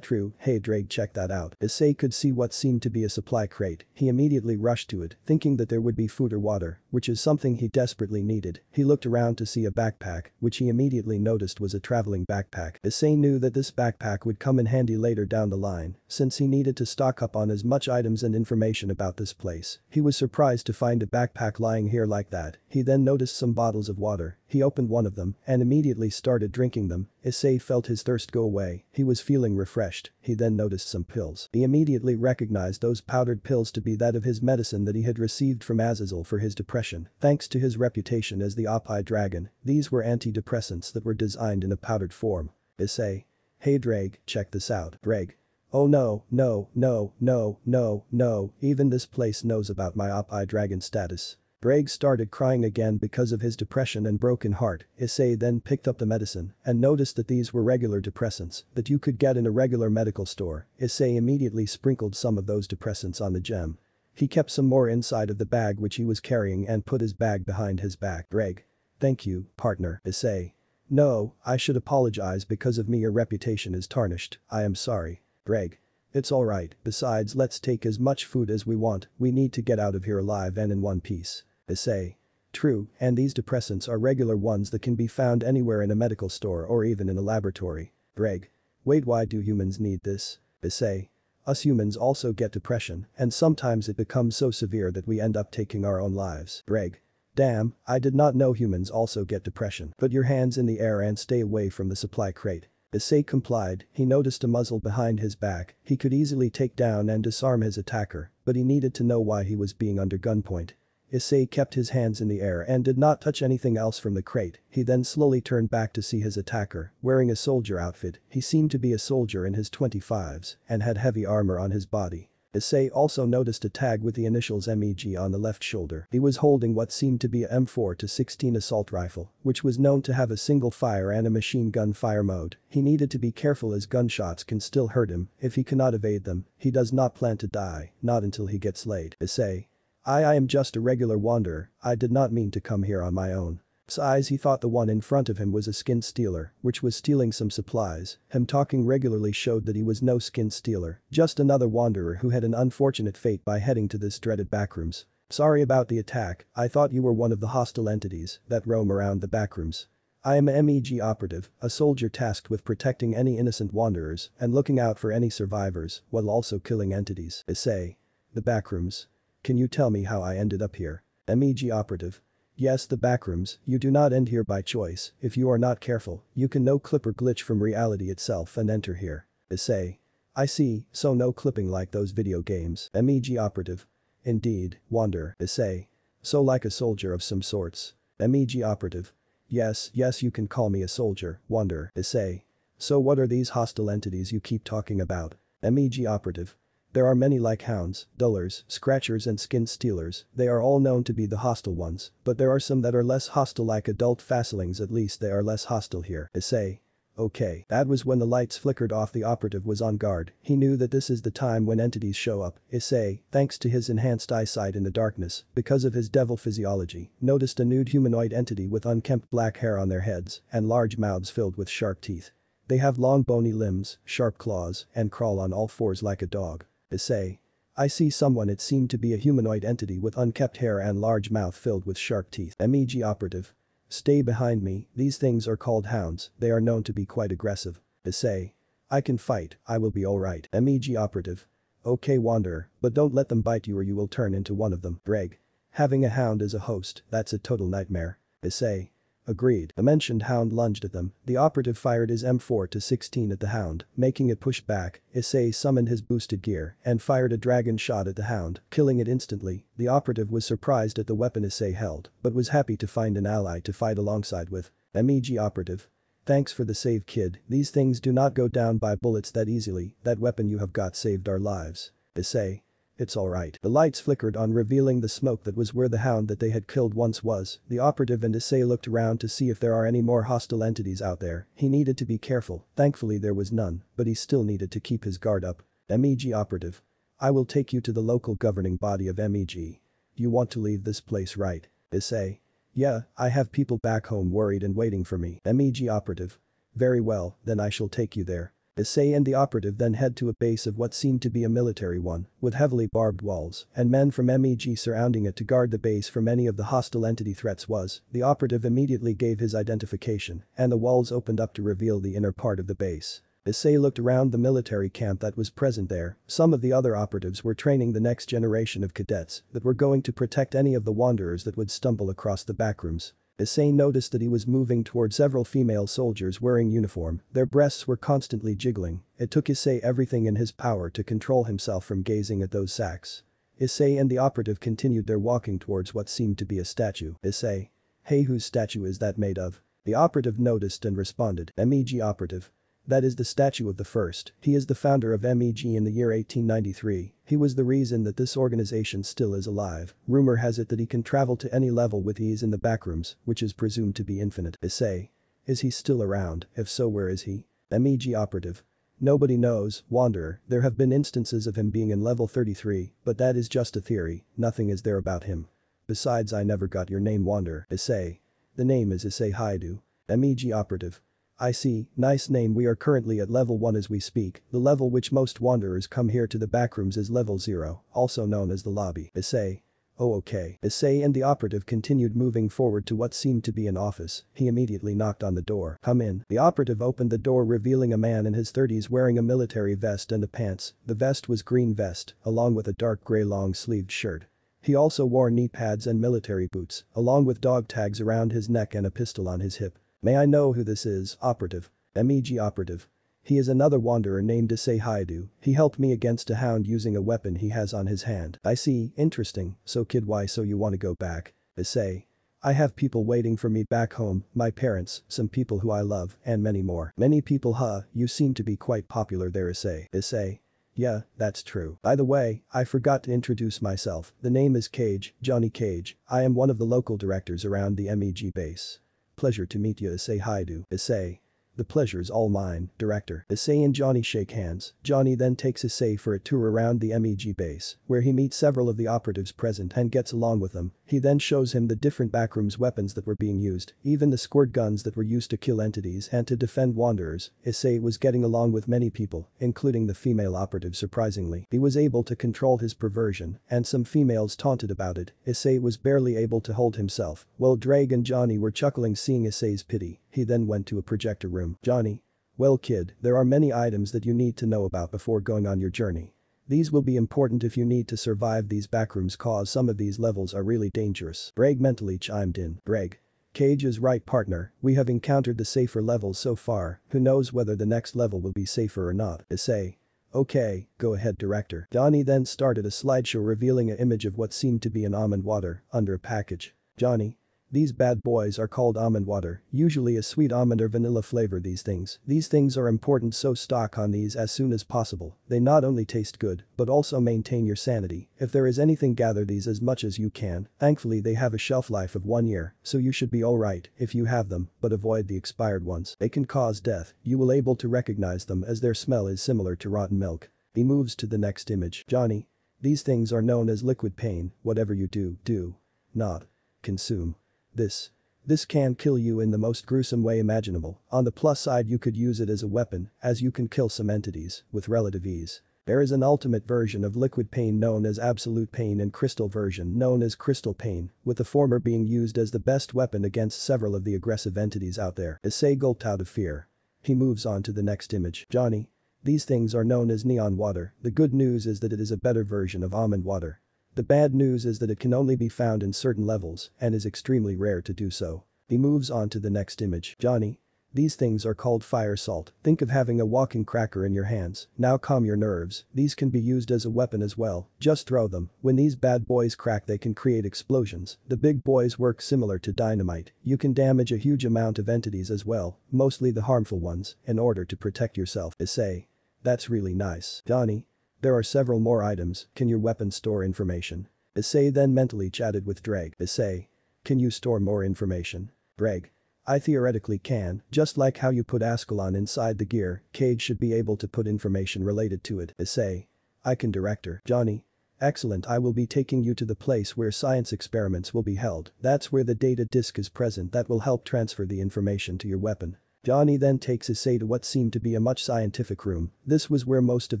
True, hey Drake, check that out. Issei could see what seemed to be a supply crate. He immediately rushed to it, thinking that there would be food or water, which is something he desperately needed. He looked around to see a backpack, which he immediately noticed was a traveling backpack. Issei knew that this backpack would come in handy later down the line, since he needed to stock up on as much items and information about this place. He was surprised to find a backpack lying here like that. He then noticed some bottles of water. He opened one of them and immediately started drinking them. Issei felt his thirst go away. He was feeling refreshed. He then noticed some pills. He immediately recognized those powdered pills to be that of his medicine that he had received from Azazel for his depression. Thanks to his reputation as the Oppai Dragon, these were antidepressants that were designed in a powdered form. Issei. Hey Drake, check this out. Drake. Oh no, no, no, no, no, no, even this place knows about my Oppai Dragon status. Drake started crying again because of his depression and broken heart. Issei then picked up the medicine and noticed that these were regular depressants that you could get in a regular medical store. Issei immediately sprinkled some of those depressants on the gem. He kept some more inside of the bag which he was carrying and put his bag behind his back. Drake. Thank you, partner. Issei. No, I should apologize because of me your reputation is tarnished. I am sorry. Drake. It's alright, besides let's take as much food as we want, we need to get out of here alive and in one piece. Issei. True, and these depressants are regular ones that can be found anywhere in a medical store or even in a laboratory. Drake. Wait, why do humans need this? Issei. Us humans also get depression, and sometimes it becomes so severe that we end up taking our own lives. Drake. Damn, I did not know humans also get depression. Put your hands in the air and stay away from the supply crate. Issei complied, he noticed a muzzle behind his back, he could easily take down and disarm his attacker, but he needed to know why he was being under gunpoint. Issei kept his hands in the air and did not touch anything else from the crate, he then slowly turned back to see his attacker, wearing a soldier outfit, he seemed to be a soldier in his 25s, and had heavy armor on his body. Issei also noticed a tag with the initials MEG on the left shoulder. He was holding what seemed to be a M4-16 assault rifle, which was known to have a single fire and a machine gun fire mode. He needed to be careful as gunshots can still hurt him if he cannot evade them. He does not plan to die, not until he gets laid. Issei. I am just a regular wanderer, I did not mean to come here on my own. Size he thought the one in front of him was a skin stealer, which was stealing some supplies. Him talking regularly showed that he was no skin stealer, just another wanderer who had an unfortunate fate by heading to this dreaded backrooms. Sorry about the attack, I thought you were one of the hostile entities that roam around the backrooms. I am a MEG operative, a soldier tasked with protecting any innocent wanderers and looking out for any survivors while also killing entities. Issei. The backrooms. Can you tell me how I ended up here? MEG operative. Yes, the backrooms, you do not end here by choice, if you are not careful, you can no clip or glitch from reality itself and enter here. Issei. I see, so no clipping like those video games. MEG operative. Indeed, wanderer. Issei. So like a soldier of some sorts. MEG operative. Yes, you can call me a soldier, wanderer. Issei. So what are these hostile entities you keep talking about? MEG operative. There are many like hounds, dullers, scratchers and skin stealers, they are all known to be the hostile ones, but there are some that are less hostile like adult facelings, at least they are less hostile here. Issei. Okay. That was when the lights flickered off. The operative was on guard, he knew that this is the time when entities show up. Issei, thanks to his enhanced eyesight in the darkness, because of his devil physiology, noticed a nude humanoid entity with unkempt black hair on their heads and large mouths filled with sharp teeth. They have long bony limbs, sharp claws, and crawl on all fours like a dog. Issei. I see someone. It seemed to be a humanoid entity with unkempt hair and large mouth filled with sharp teeth. MEG operative. Stay behind me, these things are called hounds, they are known to be quite aggressive. Issei. I can fight, I will be alright. MEG operative. Okay wanderer, but don't let them bite you or you will turn into one of them. Greg. Having a hound as a host, that's a total nightmare. Issei. Agreed. The mentioned hound lunged at them, the operative fired his M4-16 at the hound, making it push back. Issei summoned his boosted gear and fired a dragon shot at the hound, killing it instantly. The operative was surprised at the weapon Issei held, but was happy to find an ally to fight alongside with. MEG operative. Thanks for the save kid, these things do not go down by bullets that easily, that weapon you have got saved our lives. Issei. It's alright. The lights flickered on, revealing the smoke that was where the hound that they had killed once was. The operative and Issei looked around to see if there are any more hostile entities out there. He needed to be careful, thankfully there was none, but he still needed to keep his guard up. MEG operative. I will take you to the local governing body of MEG. You want to leave this place, right? Issei. Yeah, I have people back home worried and waiting for me. MEG operative. Very well, then I shall take you there. Issei and the operative then head to a base of what seemed to be a military one, with heavily barbed walls, and men from MEG surrounding it to guard the base from any of the hostile entity threats. The operative immediately gave his identification, and the walls opened up to reveal the inner part of the base. Issei looked around the military camp that was present there, some of the other operatives were training the next generation of cadets that were going to protect any of the wanderers that would stumble across the backrooms. Issei noticed that he was moving toward several female soldiers wearing uniform, their breasts were constantly jiggling, it took Issei everything in his power to control himself from gazing at those sacks. Issei and the operative continued their walking towards what seemed to be a statue. Issei. Hey, whose statue is that made of? The operative noticed and responded. MEG operative. That is the statue of the first, he is the founder of MEG in the year 1893, he was the reason that this organization still is alive, rumor has it that he can travel to any level with ease in the backrooms, which is presumed to be infinite. Issei. Is he still around, if so where is he? MEG operative. Nobody knows, wanderer, there have been instances of him being in level 33, but that is just a theory, nothing is there about him. Besides I never got your name wanderer. Issei. The name is Issei Haidu. MEG operative. I see, nice name. We are currently at level 1 as we speak, the level which most wanderers come here to the backrooms is level 0, also known as the lobby. Issei. Oh okay. Issei and the operative continued moving forward to what seemed to be an office, he immediately knocked on the door. Come in. The operative opened the door revealing a man in his 30s wearing a military vest and a pants, the vest was green vest, along with a dark grey long-sleeved shirt. He also wore knee pads and military boots, along with dog tags around his neck and a pistol on his hip. May I know who this is, operative? MEG operative. He is another wanderer named Issei Haidu. He helped me against a hound using a weapon he has on his hand. I see, interesting, so kid, why so you want to go back? Issei. I have people waiting for me back home, my parents, some people who I love, and many more. Many people, huh? You seem to be quite popular there, Issei. Issei. Yeah, that's true. By the way, I forgot to introduce myself. The name is Cage, Johnny Cage. I am one of the local directors around the MEG base. Pleasure to meet you, Issei Haidu. Issei. The pleasure's all mine, Director. Issei and Johnny shake hands. Johnny then takes Issei for a tour around the MEG base, where he meets several of the operatives present and gets along with them. He then shows him the different backrooms weapons that were being used, even the squirt guns that were used to kill entities and to defend wanderers. Issei was getting along with many people, including the female operative. Surprisingly, he was able to control his perversion, and some females taunted about it. Issei was barely able to hold himself, while Drake and Johnny were chuckling seeing Issei's pity. He then went to a projector room. Johnny. Well kid, there are many items that you need to know about before going on your journey. These will be important if you need to survive these backrooms, cause some of these levels are really dangerous. Breg mentally chimed in. Breg. Cage is right, partner, we have encountered the safer levels so far, who knows whether the next level will be safer or not. Issei. Okay, go ahead, Director. Johnny then started a slideshow revealing an image of what seemed to be an almond water under a package. Johnny. These bad boys are called almond water, usually a sweet almond or vanilla flavor. These things are important, so stock on these as soon as possible. They not only taste good, but also maintain your sanity. If there is anything, gather these as much as you can. Thankfully they have a shelf life of 1 year, so you should be alright if you have them, but avoid the expired ones. They can cause death. You will able to recognize them as their smell is similar to rotten milk. He moves to the next image. Johnny. These things are known as liquid pain. Whatever you do not consume. This can kill you in the most gruesome way imaginable. On the plus side, you could use it as a weapon, as you can kill some entities with relative ease. There is an ultimate version of liquid pain known as absolute pain and crystal version known as crystal pain, with the former being used as the best weapon against several of the aggressive entities out there. Issei gulped out of fear. He moves on to the next image. Johnny. These things are known as neon water. The good news is that it is a better version of almond water. The bad news is that it can only be found in certain levels and is extremely rare to do so. He moves on to the next image. Johnny. These things are called fire salt. Think of having a walking cracker in your hands. Now calm your nerves. These can be used as a weapon as well. Just throw them. When these bad boys crack, they can create explosions. The big boys work similar to dynamite. You can damage a huge amount of entities as well, mostly the harmful ones, in order to protect yourself. Issei. That's really nice. Johnny. There are several more items. Can your weapon store information? Issei then mentally chatted with Drake. Issei. Can you store more information? Drake. I theoretically can, just like how you put Ascalon inside the gear, Cage should be able to put information related to it. Issei. I can, Director. Johnny. Excellent, I will be taking you to the place where science experiments will be held. That's where the data disk is present that will help transfer the information to your weapon. Johnny then takes Issei to what seemed to be a much scientific room. This was where most of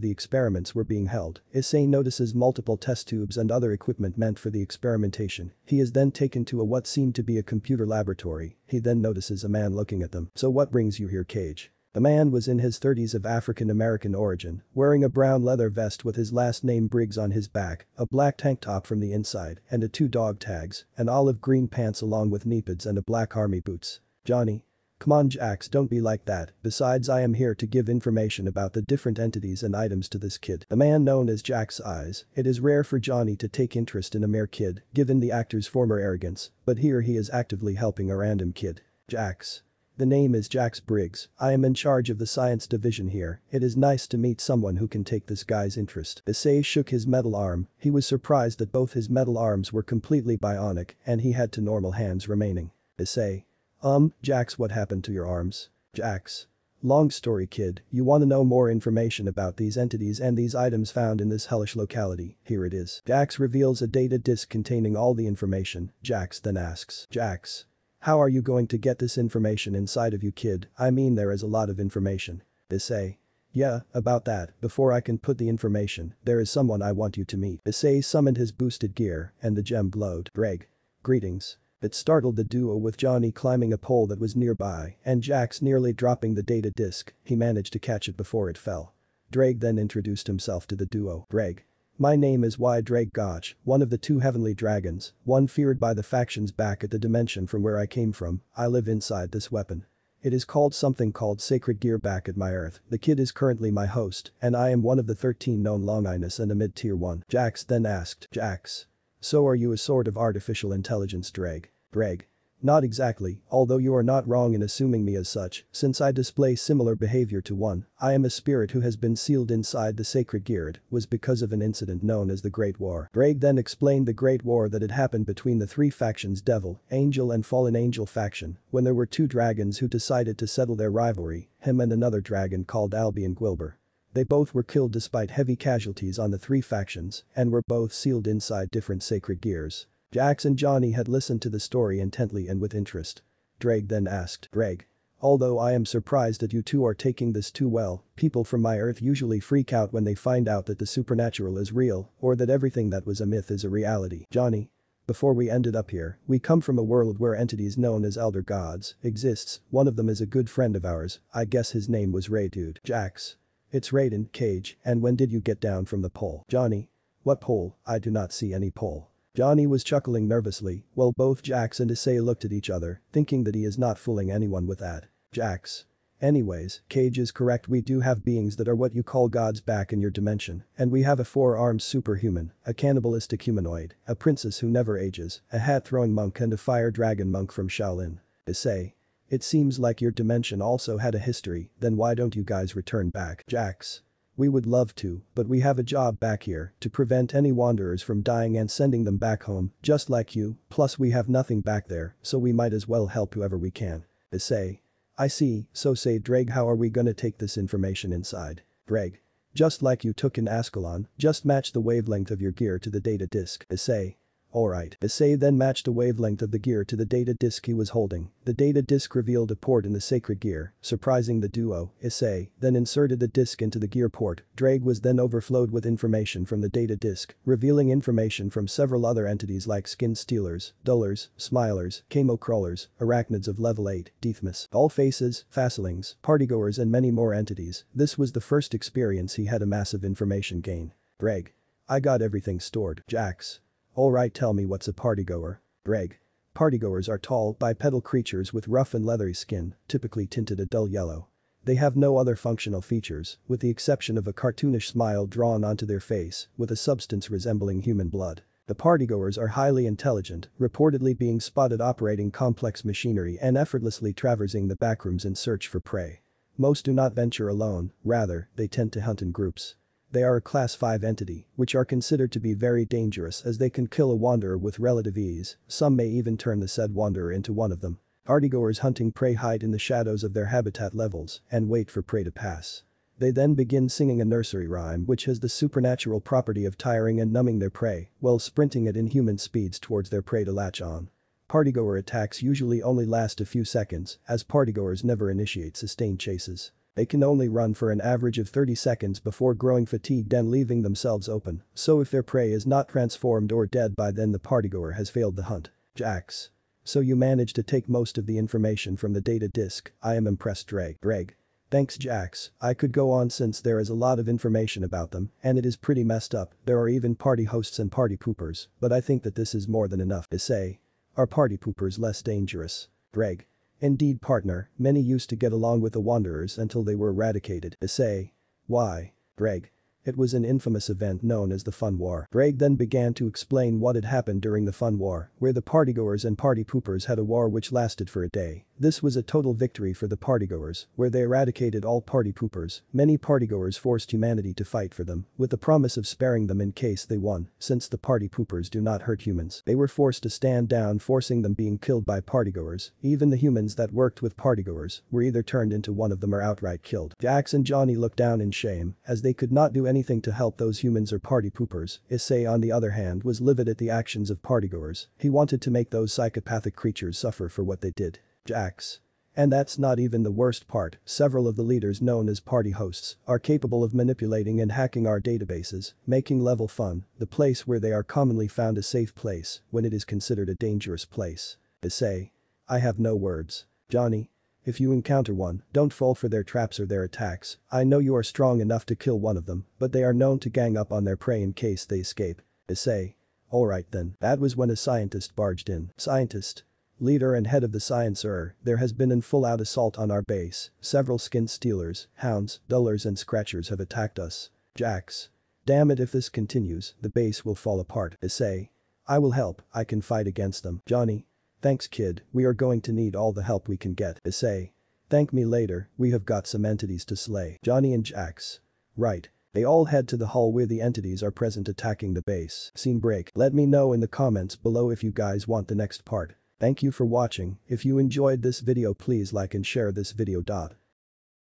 the experiments were being held. Issei notices multiple test tubes and other equipment meant for the experimentation. He is then taken to what seemed to be a computer laboratory. He then notices a man looking at them. So what brings you here, Cage? The man was in his 30s of African American origin, wearing a brown leather vest with his last name Briggs on his back, a black tank top from the inside, and a 2 dog tags, and olive green pants along with knee pads and a black army boots. Johnny. Come on, Jax, don't be like that. Besides, I am here to give information about the different entities and items to this kid. The man known as Jax Eyes. It is rare for Johnny to take interest in a mere kid, given the actor's former arrogance, but here he is actively helping a random kid. Jax. The name is Jax Briggs. I am in charge of the science division here. It is nice to meet someone who can take this guy's interest. Issei shook his metal arm. He was surprised that both his metal arms were completely bionic and he had 2 normal hands remaining. Issei. Jax, what happened to your arms? Jax. Long story, kid. You want to know more information about these entities and these items found in this hellish locality? Here it is. Jax reveals a data disk containing all the information. Jax then asks. Jax. How are you going to get this information inside of you, kid? I mean, there is a lot of information. Issei. Yeah, about that, before I can put the information, there is someone I want you to meet. Issei summoned his boosted gear and the gem glowed. Greg. Greetings. It startled the duo with Johnny climbing a pole that was nearby and Jax nearly dropping the data disk. He managed to catch it before it fell. Drake then introduced himself to the duo. Greg. My name is Y. Drake Gotch, one of the two heavenly dragons, one feared by the factions back at the dimension from where I came from. I live inside this weapon. It is called something called Sacred Gear back at my Earth. The kid is currently my host, and I am one of the 13 known Longinus and a mid-tier 1. Jax then asked. Jax. So are you a sort of artificial intelligence, Drake? Drake. Not exactly, although you are not wrong in assuming me as such, since I display similar behavior to one. I am a spirit who has been sealed inside the Sacred Gear. It was because of an incident known as the Great War. Drake then explained the Great War that had happened between the three factions Devil, Angel and Fallen Angel faction, when there were two dragons who decided to settle their rivalry, him and another dragon called Albion Gwilber. They both were killed despite heavy casualties on the three factions and were both sealed inside different Sacred Gears. Jax and Johnny had listened to the story intently and with interest. Drake then asked. Drake. Although I am surprised that you two are taking this too well, people from my Earth usually freak out when they find out that the supernatural is real or that everything that was a myth is a reality. Johnny. Before we ended up here, we come from a world where entities known as Elder Gods exists. One of them is a good friend of ours. I guess his name was Raydude. Jax. It's Raiden, Cage, and when did you get down from the pole? Johnny. What pole? I do not see any pole. Johnny was chuckling nervously, while both Jax and Issei looked at each other, thinking that he is not fooling anyone with that. Jax. Anyways, Cage is correct, we do have beings that are what you call gods back in your dimension, and we have a four-armed superhuman, a cannibalistic humanoid, a princess who never ages, a hat-throwing monk and a fire dragon monk from Shaolin. Issei. It seems like your dimension also had a history, then why don't you guys return back? Jax. We would love to, but we have a job back here to prevent any wanderers from dying and sending them back home, just like you, plus we have nothing back there, so we might as well help whoever we can. Issei. I see, so say Drake, how are we gonna take this information inside? Drake. Just like you took in Ascalon, just match the wavelength of your gear to the data disk. Issei. Alright. Issei then matched the wavelength of the gear to the data disk he was holding. The data disk revealed a port in the Sacred Gear, surprising the duo. Issei then inserted the disk into the gear port. Drake was then overflowed with information from the data disk, revealing information from several other entities like skin stealers, dullers, smilers, camo crawlers, arachnids of level 8, Deathmas, all faces, fastlings, partygoers and many more entities. This was the first experience he had a massive information gain. Drake. I got everything stored. Jax. Alright, tell me what's a partygoer. Drake. Partygoers are tall, bipedal creatures with rough and leathery skin, typically tinted a dull yellow. They have no other functional features, with the exception of a cartoonish smile drawn onto their face, with a substance resembling human blood. The partygoers are highly intelligent, reportedly being spotted operating complex machinery and effortlessly traversing the backrooms in search for prey. Most do not venture alone, rather, they tend to hunt in groups. They are a Class 5 entity, which are considered to be very dangerous as they can kill a wanderer with relative ease, some may even turn the said wanderer into one of them. Partygoers hunting prey hide in the shadows of their habitat levels and wait for prey to pass. They then begin singing a nursery rhyme which has the supernatural property of tiring and numbing their prey while sprinting at inhuman speeds towards their prey to latch on. Partygoer attacks usually only last a few seconds as partygoers never initiate sustained chases. They can only run for an average of 30 seconds before growing fatigued and leaving themselves open, so if their prey is not transformed or dead by then the partygoer has failed the hunt. Jax. So you managed to take most of the information from the data disk, I am impressed. Drake. Thanks Jax, I could go on since there is a lot of information about them and it is pretty messed up, there are even party hosts and party poopers, but I think that this is more than enough. Issei. Are party poopers less dangerous? Drake. Indeed partner, many used to get along with the wanderers until they were eradicated. Issei. Why? Drake. It was an infamous event known as the Fun War. Drake then began to explain what had happened during the Fun War, where the partygoers and party poopers had a war which lasted for a day. This was a total victory for the partygoers, where they eradicated all party poopers. Many partygoers forced humanity to fight for them, with the promise of sparing them in case they won, since the party poopers do not hurt humans. They were forced to stand down, forcing them being killed by partygoers. Even the humans that worked with partygoers were either turned into one of them or outright killed. Jax and Johnny looked down in shame, as they could not do anything to help those humans or party poopers. Issei on the other hand was livid at the actions of partygoers. He wanted to make those psychopathic creatures suffer for what they did. Jax. And that's not even the worst part, several of the leaders known as party hosts are capable of manipulating and hacking our databases, making level fun, the place where they are commonly found a safe place when it is considered a dangerous place. Issei. I have no words. Johnny. If you encounter one, don't fall for their traps or their attacks. I know you are strong enough to kill one of them, but they are known to gang up on their prey in case they escape. Say. Alright then. That was when a scientist barged in. Scientist. Leader and head of the sciencer, there has been an full-out assault on our base. Several skin stealers, hounds, dullers and scratchers have attacked us. Jax. Damn it, if this continues, the base will fall apart. Say. I will help, I can fight against them. Johnny. Thanks kid, we are going to need all the help we can get. Say. Thank me later, we have got some entities to slay. Johnny and Jax. Right. They all head to the hall where the entities are present attacking the base. Scene break. Let me know in the comments below if you guys want the next part. Thank you for watching. If you enjoyed this video please like and share this video.